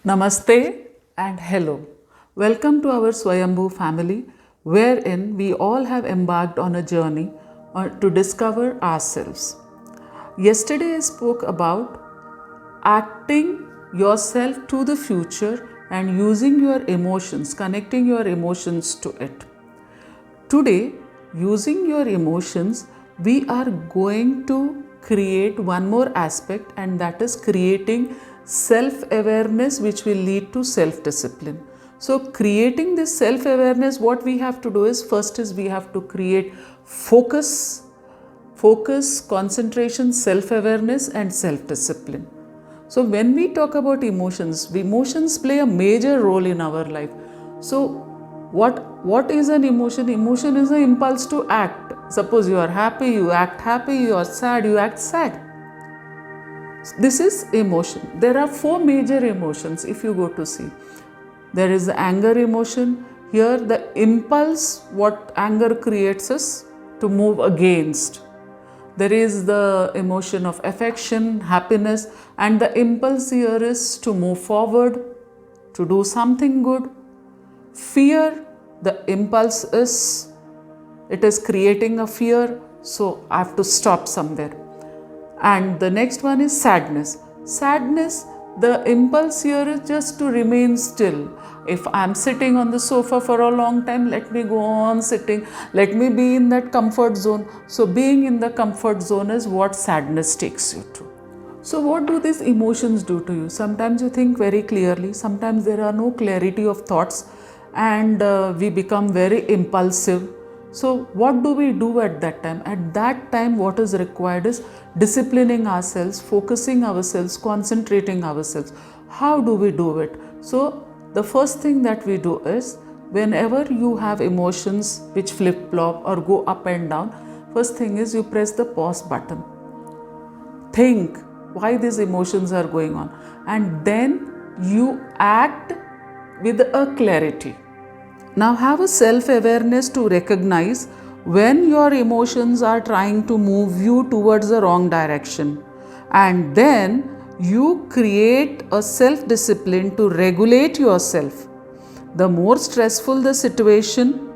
Namaste and hello. Welcome to our Swayambhu family, wherein we all have embarked on a journey to discover ourselves. Yesterday I spoke about acting yourself to the future and using your emotions, connecting your emotions to it. Today, using your emotions, we are going to create one more aspect, and that is creating self-awareness, which will lead to self-discipline. So creating this self-awareness, what we have to do is, first is we have to create focus, concentration, self-awareness and self-discipline. So when we talk about emotions play a major role in our life. So what is an emotion? Emotion is an impulse to act. Suppose you are happy, you act happy, you are sad, you act sad. This is emotion. There are four major emotions if you go to see. There is the anger emotion. Here the impulse, what anger creates us to move against. There is the emotion of affection, happiness, and the impulse here is to move forward, to do something good. Fear, the impulse is, it is creating a fear, so I have to stop somewhere. And the next one is sadness. Sadness, the impulse here is just to remain still. If I am sitting on the sofa for a long time, let me go on sitting. Let me be in that comfort zone. So being in the comfort zone is what sadness takes you to. So what do these emotions do to you? Sometimes you think very clearly. Sometimes there are no clarity of thoughts and we become very impulsive. So what do we do at that time? At that time, what is required is disciplining ourselves, focusing ourselves, concentrating ourselves. How do we do it? So the first thing that we do is, whenever you have emotions which flip-flop or go up and down, first thing is you press the pause button. Think why these emotions are going on, and then you act with a clarity. Now have a self-awareness to recognize when your emotions are trying to move you towards the wrong direction, and then you create a self-discipline to regulate yourself. The more stressful the situation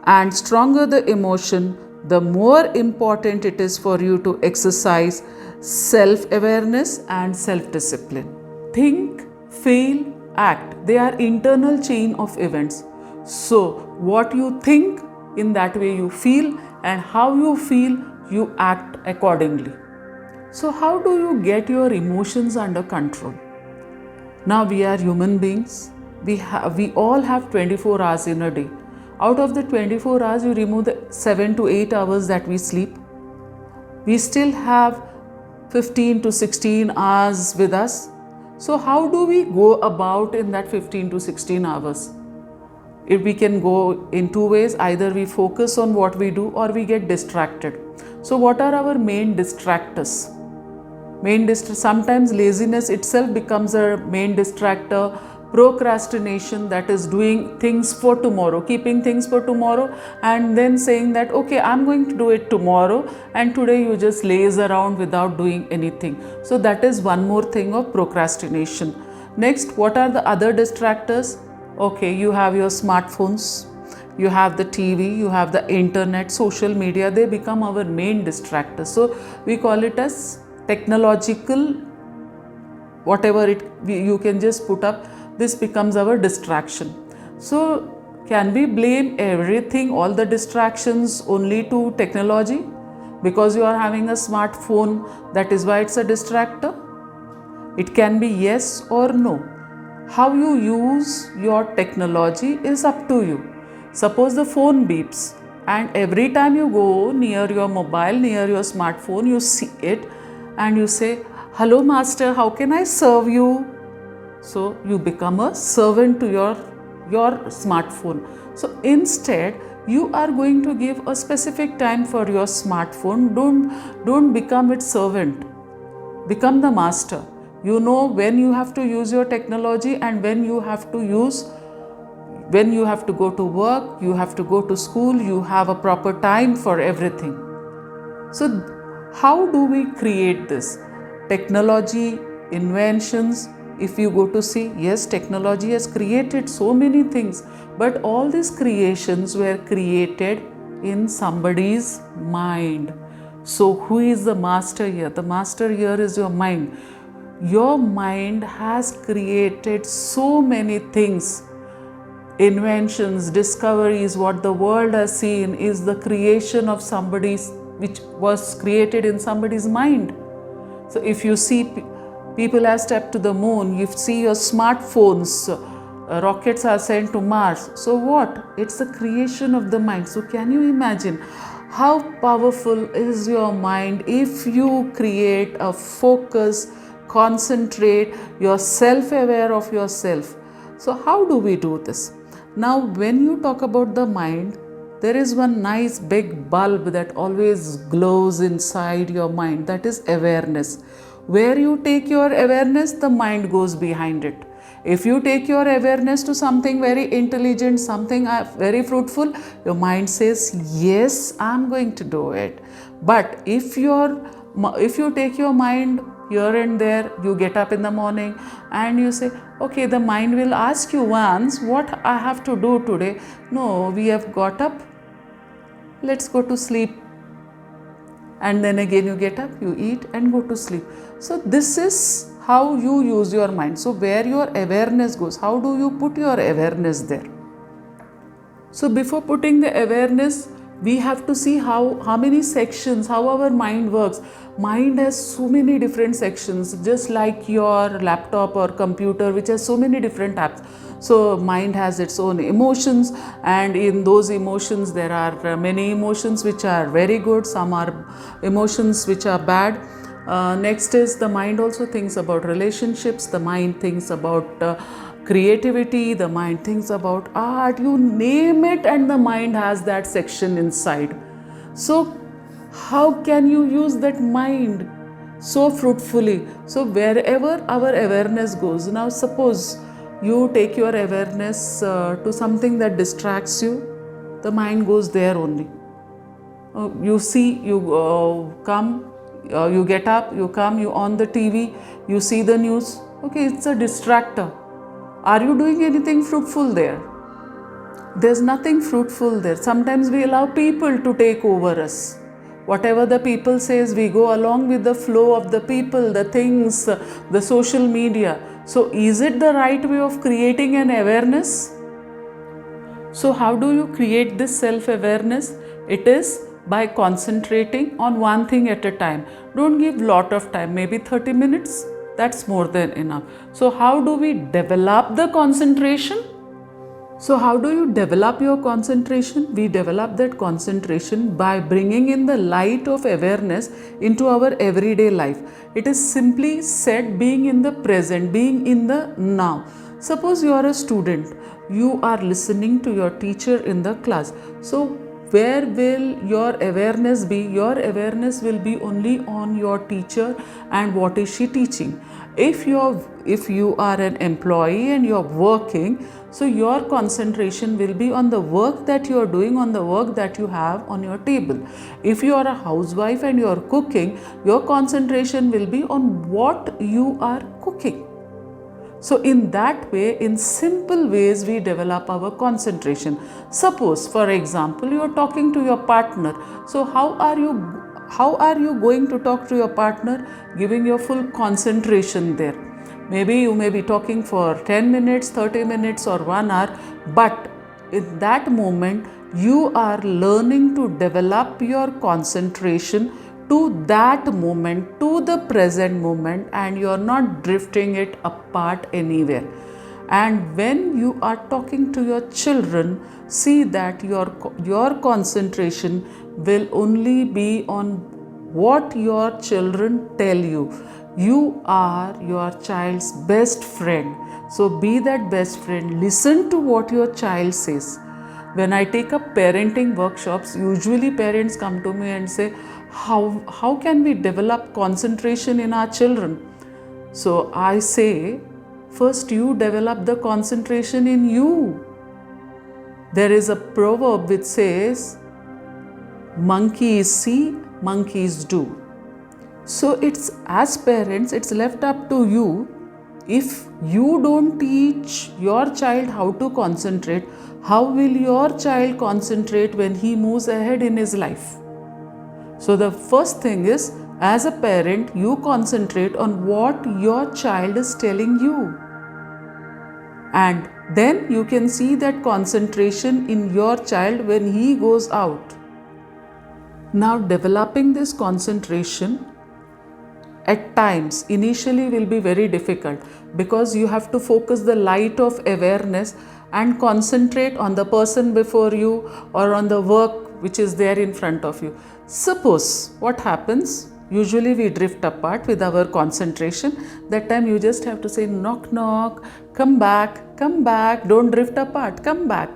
and stronger the emotion, the more important it is for you to exercise self-awareness and self-discipline. Think, feel, act. They are internal chain of events. So what you think, in that way you feel, and how you feel, you act accordingly. So how do you get your emotions under control? Now we are human beings. We all have 24 hours in a day. Out of the 24 hours, you remove the 7 to 8 hours that we sleep. We still have 15 to 16 hours with us. So how do we go about in that 15 to 16 hours? If we can go in two ways, either we focus on what we do or we get distracted. So what are our main distractors? Sometimes laziness itself becomes a main distractor. Procrastination, that is doing things for tomorrow, keeping things for tomorrow and then saying that okay, I'm going to do it tomorrow, and today you just laze around without doing anything. So that is one more thing of procrastination. Next, what are the other distractors? Okay, you have your smartphones, you have the TV, you have the internet, social media. They become our main distractors. So we call it as technological, whatever you can just put up, this becomes our distraction. So can we blame everything, all the distractions, only to technology? Because you are having a smartphone, that is why it's a distractor? It can be yes or no. How you use your technology is up to you. Suppose the phone beeps, and every time you go near your mobile, near your smartphone, you see it and you say, "Hello master, how can I serve you?" So you become a servant to your smartphone. So instead, you are going to give a specific time for your smartphone. Don't become its servant. Become the master. You know when you have to use your technology and when you have to go to work, you have to go to school, you have a proper time for everything. So how do we create this? Technology, inventions, If you go to see, yes, technology has created so many things, but all these creations were created in somebody's mind. So who is the master here? The master here is your mind. Your mind has created so many things. Inventions, discoveries, what the world has seen is the creation of somebody's, which was created in somebody's mind. So if you see people have stepped to the moon, you see your smartphones, rockets are sent to Mars. So what? It's the creation of the mind. So can you imagine how powerful is your mind if you create a focus, concentrate, you're self-aware of yourself. So how do we do this? Now when you talk about the mind, there is one nice big bulb that always glows inside your mind, that is awareness. Where you take your awareness, the mind goes behind it. If you take your awareness to something very intelligent, something very fruitful, your mind says, yes, I'm going to do it. But if you take your mind here and there, you get up in the morning and you say, okay, the mind will ask you once what I have to do today. No, we have got up, let's go to sleep. And then again you get up, you eat and go to sleep. So this is how you use your mind. So where your awareness goes, how do you put your awareness there? So before putting the awareness, we have to see how many sections, how our mind works. Mind has so many different sections, just like your laptop or computer, which has so many different apps. So mind has its own emotions, and in those emotions there are many emotions which are very good, some are emotions which are bad. Next is the mind also thinks about relationships, the mind thinks about creativity, the mind thinks about art, you name it, and the mind has that section inside. So how can you use that mind so fruitfully? So wherever our awareness goes, now suppose you take your awareness to something that distracts you, the mind goes there only. You see, you come, you get up, you come, you on the TV, you see the news. Okay, it's a distractor. Are you doing anything fruitful there? There's nothing fruitful there. Sometimes we allow people to take over us. Whatever the people says, we go along with the flow of the people, the things, the social media. So is it the right way of creating an awareness? So how do you create this self-awareness? It is by concentrating on one thing at a time. Don't give lot of time, maybe 30 minutes. That's more than enough. So how do we develop the concentration? So how do you develop your concentration? We develop that concentration by bringing in the light of awareness into our everyday life. It is simply said being in the present, being in the now. Suppose you are a student, you are listening to your teacher in the class. So where will your awareness be? Your awareness will be only on your teacher and what is she teaching. If you are an employee and you're working, so your concentration will be on the work that you are doing, on the work that you have on your table. If you are a housewife and you are cooking, your concentration will be on what you are cooking. So in that way, in simple ways, we develop our concentration. Suppose, for example, you are talking to your partner. So how are you going to talk to your partner? Giving your full concentration there. Maybe you may be talking for 10 minutes, 30 minutes or 1 hour, but in that moment, you are learning to develop your concentration to that moment, to the present moment, and you are not drifting it apart anywhere. And when you are talking to your children, see that your concentration will only be on what your children tell you. You are your child's best friend. So be that best friend. Listen to what your child says. When I take up parenting workshops, usually parents come to me and say, how can we develop concentration in our children? So I say, first you develop the concentration in you. There is a proverb which says, monkeys see, monkeys do. So it's, as parents, it's left up to you. If you don't teach your child how to concentrate, how will your child concentrate when he moves ahead in his life? So the first thing is, as a parent, you concentrate on what your child is telling you. And then you can see that concentration in your child when he goes out. Now, developing this concentration at times initially will be very difficult, because you have to focus the light of awareness and concentrate on the person before you or on the work which is there in front of you. Suppose what happens, usually we drift apart with our concentration. That time you just have to say, knock knock, come back, don't drift apart, come back.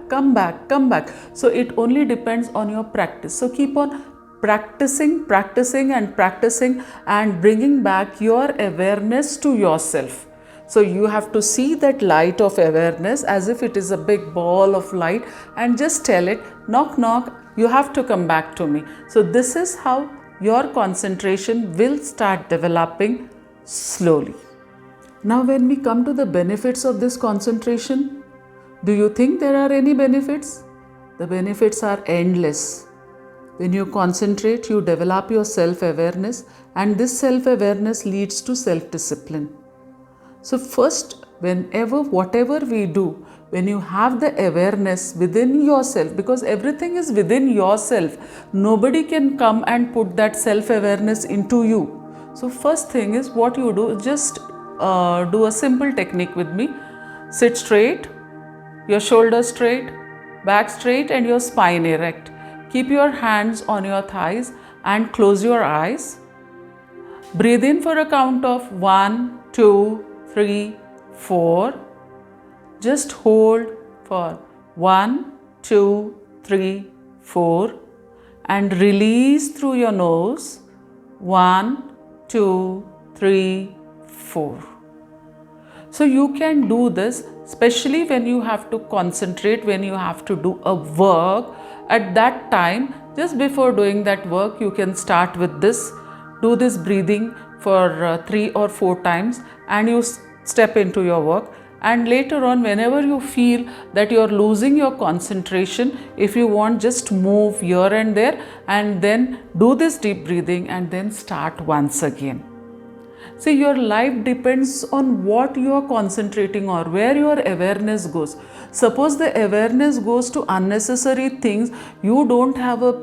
So it only depends on your practice. So keep on practicing and bringing back your awareness to yourself. So you have to see that light of awareness as if it is a big ball of light, and just tell it, knock knock, you have to come back to me. So this is how your concentration will start developing slowly. Now when we come to the benefits of this concentration, do you think there are any benefits? The benefits are endless. When you concentrate, you develop your self-awareness, and this self-awareness leads to self-discipline. So first, whatever we do, when you have the awareness within yourself, because everything is within yourself, nobody can come and put that self-awareness into you. So first thing is, what you do, just do a simple technique with me. Sit straight, your shoulders straight, back straight, and your spine erect. Keep your hands on your thighs and close your eyes. Breathe in for a count of 1, 2, 3, 4. Just hold for 1, 2, 3, 4 and release through your nose. 1, 2, 3, 4. So you can do this, especially when you have to concentrate, when you have to do a work. At that time, just before doing that work, you can start with this. Do this breathing for 3 or 4 times, and you step into your work. And later on, whenever you feel that you are losing your concentration, if you want, just move here and there, and then do this deep breathing, and then start once again. See, your life depends on what you are concentrating on, where your awareness goes. Suppose the awareness goes to unnecessary things, you don't have a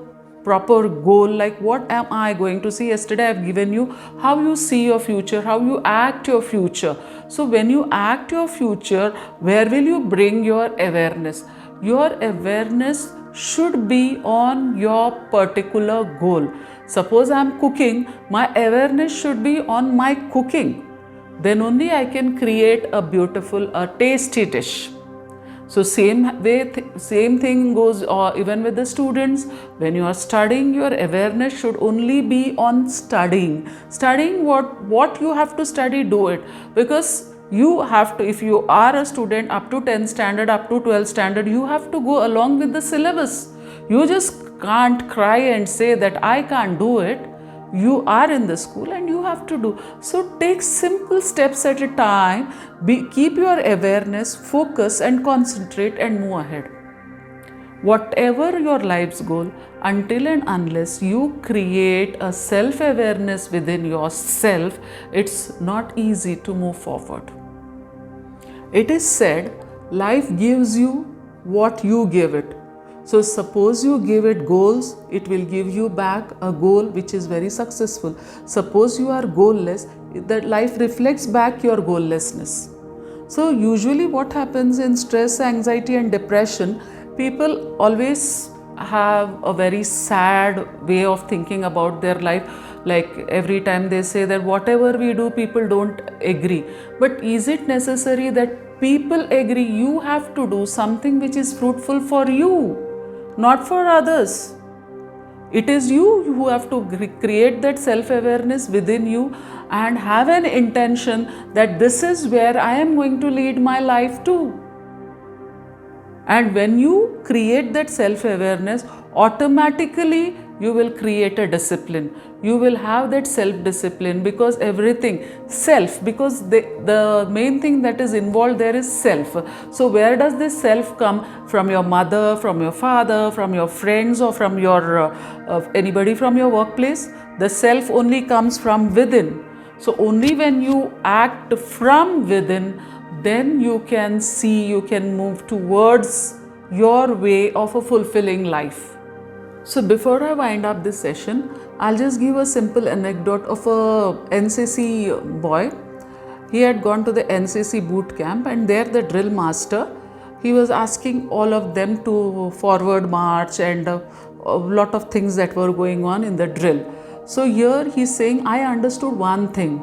proper goal, like what am I going to see? Yesterday I have given you how you see your future, how you act your future. So when you act your future, where will you bring your awareness? Your awareness should be on your particular goal. Suppose I am cooking, my awareness should be on my cooking. Then only I can create a beautiful, a tasty dish. So same thing goes even with the students. When you are studying, your awareness should only be on studying. Studying what you have to study, do it. Because you have to, if you are a student up to 10th standard, up to 12th standard, you have to go along with the syllabus. You just can't cry and say that I can't do it. You are in the school and you have to do. So take simple steps at a time. Keep your awareness, focus and concentrate and move ahead. Whatever your life's goal, until and unless you create a self-awareness within yourself, it's not easy to move forward. It is said, life gives you what you give it. So suppose you give it goals, it will give you back a goal which is very successful. Suppose you are goalless, that life reflects back your goallessness. So usually what happens in stress, anxiety and depression, people always have a very sad way of thinking about their life. Like every time they say that whatever we do, people don't agree. But is it necessary that people agree? You have to do something which is fruitful for you, not for others. It is you who have to create that self-awareness within you and have an intention that this is where I am going to lead my life to. And when you create that self-awareness, automatically you will create a discipline. You will have that self-discipline, because everything, self, because the main thing that is involved there is self. So where does this self come? From your mother, from your father, from your friends, or from your anybody from your workplace? The self only comes from within. So only when you act from within, then you can see, you can move towards your way of a fulfilling life. So before I wind up this session, I'll just give a simple anecdote of a NCC boy. He had gone to the NCC boot camp, and there the drill master, he was asking all of them to forward march and a lot of things that were going on in the drill. So here he's saying, I understood one thing.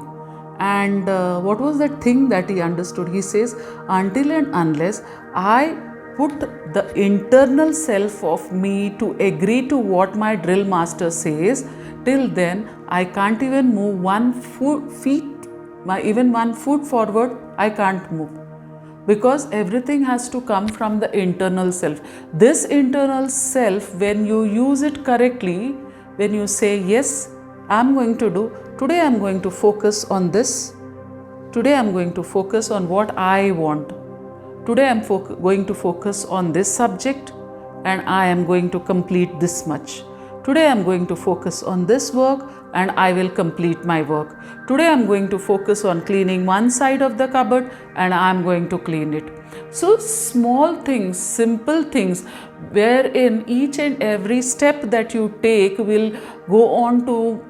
And what was that thing that he understood? He says, until and unless I put the internal self of me to agree to what my drill master says, till then I can't even move even 1 foot forward, I can't move. Because everything has to come from the internal self. This internal self, when you use it correctly, when you say, yes, I'm going to do, today I'm going to focus on this. Today I'm going to focus on what I want. Today I'm going to focus on this subject, and I am going to complete this much. Today I'm going to focus on this work, and I will complete my work. Today I'm going to focus on cleaning one side of the cupboard, and I'm going to clean it. So small things, simple things, wherein each and every step that you take will go on to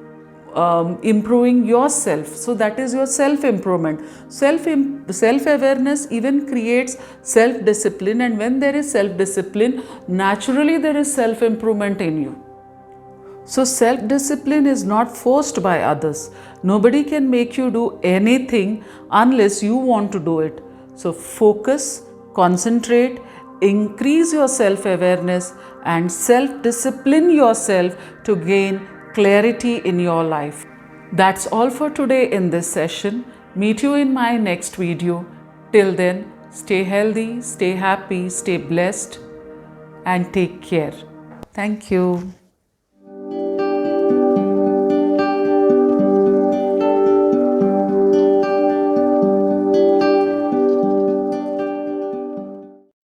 improving yourself. So that is your self-improvement. Self-awareness even creates self-discipline, and when there is self-discipline, naturally there is self-improvement in you. So self-discipline is not forced by others. Nobody can make you do anything unless you want to do it. So focus, concentrate, increase your self-awareness, and self-discipline yourself to gain clarity in your life. That's all for today in this session. Meet you in my next video. Till then, stay healthy, stay happy, stay blessed, and take care. Thank you.